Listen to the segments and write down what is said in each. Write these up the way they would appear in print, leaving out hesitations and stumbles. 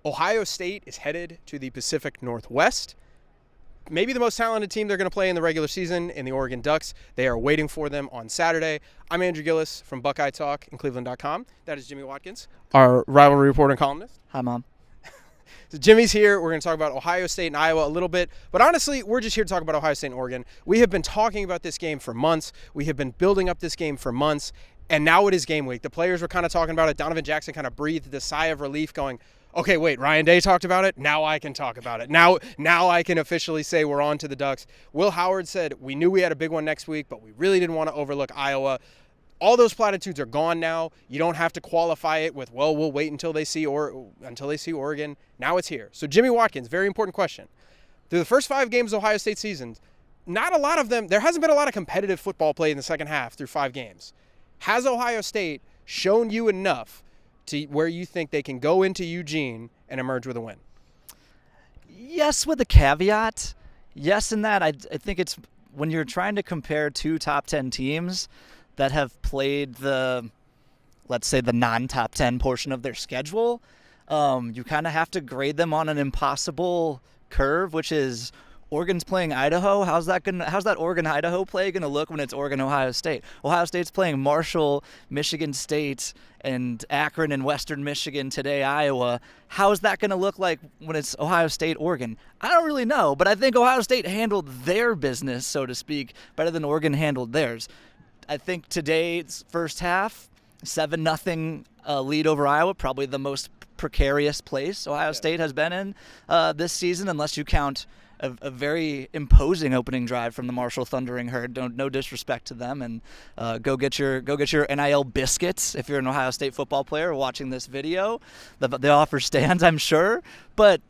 Ohio State is headed to the Pacific Northwest. Maybe the most talented team they're going to play in the regular season in the Oregon Ducks. They are waiting for them on Saturday. I'm Andrew Gillis from Buckeye Talk and cleveland.com. That is Jimmy Watkins, our rivalry reporter and columnist. Hi, Mom. So Jimmy's here. We're going to talk about Ohio State and Iowa a little bit. But honestly, we're just here to talk about Ohio State and Oregon. We have been talking about this game for months. We have been building up this game for months. And now it is game week. The players were kind of talking about it. Donovan Jackson kind of breathed a sigh of relief going, okay, wait, Ryan Day talked about it. Now I can talk about it. Now I can officially say we're on to the Ducks. Will Howard said we knew we had a big one next week, but we really didn't want to overlook Iowa. All those platitudes are gone now. You don't have to qualify it with, well, we'll wait until they see Oregon. Now it's here. So Jimmy Watkins, very important question. Through the first 5 games of Ohio State seasons, not a lot of them, there hasn't been a lot of competitive football played in the second half through 5 games. Has Ohio State shown you enough to where you think they can go into Eugene and emerge with a win? Yes, with a caveat. Yes, in that I think it's when you're trying to compare 2 top 10 teams that have played let's say the non-top 10 portion of their schedule, you kind of have to grade them on an impossible curve, which is Oregon's playing Idaho. How's that Oregon-Idaho play going to look when it's Oregon-Ohio State? Ohio State's playing Marshall, Michigan State, and Akron and Western Michigan, today Iowa. How is that going to look like when it's Ohio State, Oregon? I don't really know, but I think Ohio State handled their business, so to speak, better than Oregon handled theirs. I think today's first half, 7-0 lead over Iowa, probably the most precarious place Ohio State has been in this season, unless you count a very imposing opening drive from the Marshall Thundering Herd. No disrespect to them, and go get your NIL biscuits if you're an Ohio State football player watching this video. The offer stands, I'm sure, but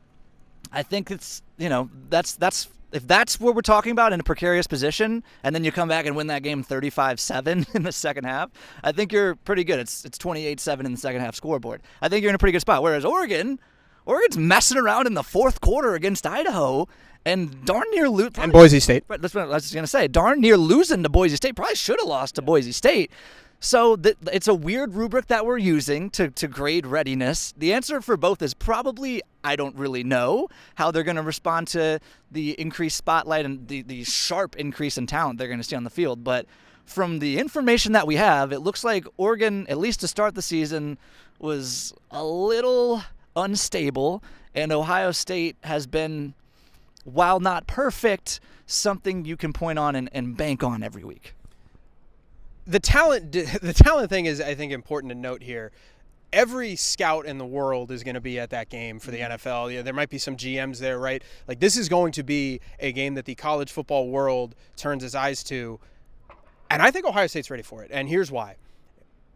I think it's that's if that's what we're talking about, in a precarious position, and then you come back and win that game 35-7 in the second half, I think you're pretty good. It's 28-7 in the second half scoreboard. I think you're in a pretty good spot. Whereas Oregon's messing around in the fourth quarter against Idaho and darn near and Boise State. Right, that's what I was just going to say. Darn near losing to Boise State. Probably should have lost to Boise State. So it's a weird rubric that we're using to grade readiness. The answer for both is probably I don't really know how they're going to respond to the increased spotlight and the sharp increase in talent they're going to see on the field. But from the information that we have, it looks like Oregon, at least to start the season, was a little unstable, and Ohio State has been, while not perfect, something you can point on and bank on every week. The talent thing is, I think, important to note here. Every scout in the world is going to be at that game for the NFL. There might be some GMs there, right? Like, this is going to be a game that the college football world turns its eyes to. And I think Ohio State's ready for it. And here's why.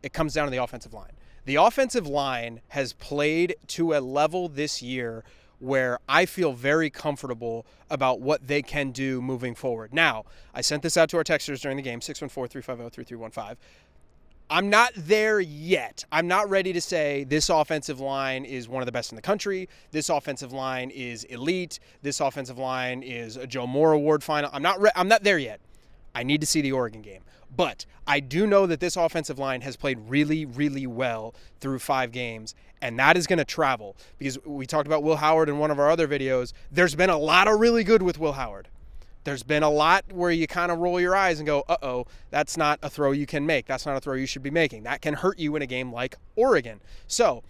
It comes down to the offensive line. The offensive line has played to a level this year where I feel very comfortable about what they can do moving forward. Now, I sent this out to our texters during the game, 614-350-3315. I'm not there yet. I'm not ready to say this offensive line is one of the best in the country. This offensive line is elite. This offensive line is a Joe Moore Award final. I'm not there yet. I need to see the Oregon game. But I do know that this offensive line has played really, really well through 5 games, and that is going to travel. Because we talked about Will Howard in one of our other videos. There's been a lot of really good with Will Howard. There's been a lot where you kind of roll your eyes and go, uh-oh, that's not a throw you can make. That's not a throw you should be making. That can hurt you in a game like Oregon. So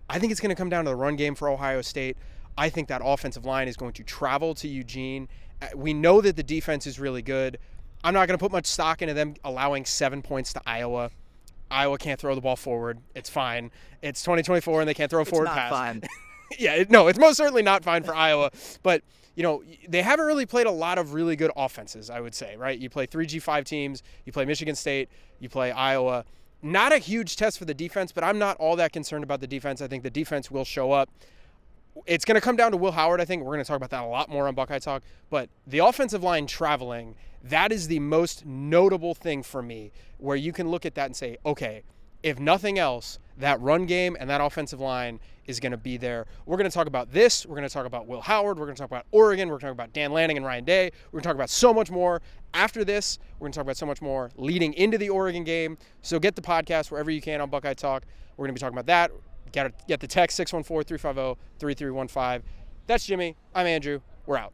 I think it's going to come down to the run game for Ohio State. I think that offensive line is going to travel to Eugene. We know that the defense is really good. I'm not going to put much stock into them allowing 7 points to Iowa. Iowa can't throw the ball forward. It's fine. It's 2024 and they can't throw a forward pass. It's not fine. Yeah, it's most certainly not fine for Iowa. But, they haven't really played a lot of really good offenses, I would say, right? You play 3 G5 teams. You play Michigan State. You play Iowa. Not a huge test for the defense, but I'm not all that concerned about the defense. I think the defense will show up. It's going to come down to Will Howard, I think. We're going to talk about that a lot more on Buckeye Talk. But the offensive line traveling, that is the most notable thing for me, where you can look at that and say, okay, if nothing else, that run game and that offensive line is going to be there. We're going to talk about this. We're going to talk about Will Howard. We're going to talk about Oregon. We're going to talk about Dan Lanning and Ryan Day. We're going to talk about so much more after this. We're going to talk about so much more leading into the Oregon game. So get the podcast wherever you can on Buckeye Talk. We're going to be talking about that. Get the text 614-350-3315. That's Jimmy. I'm Andrew. We're out.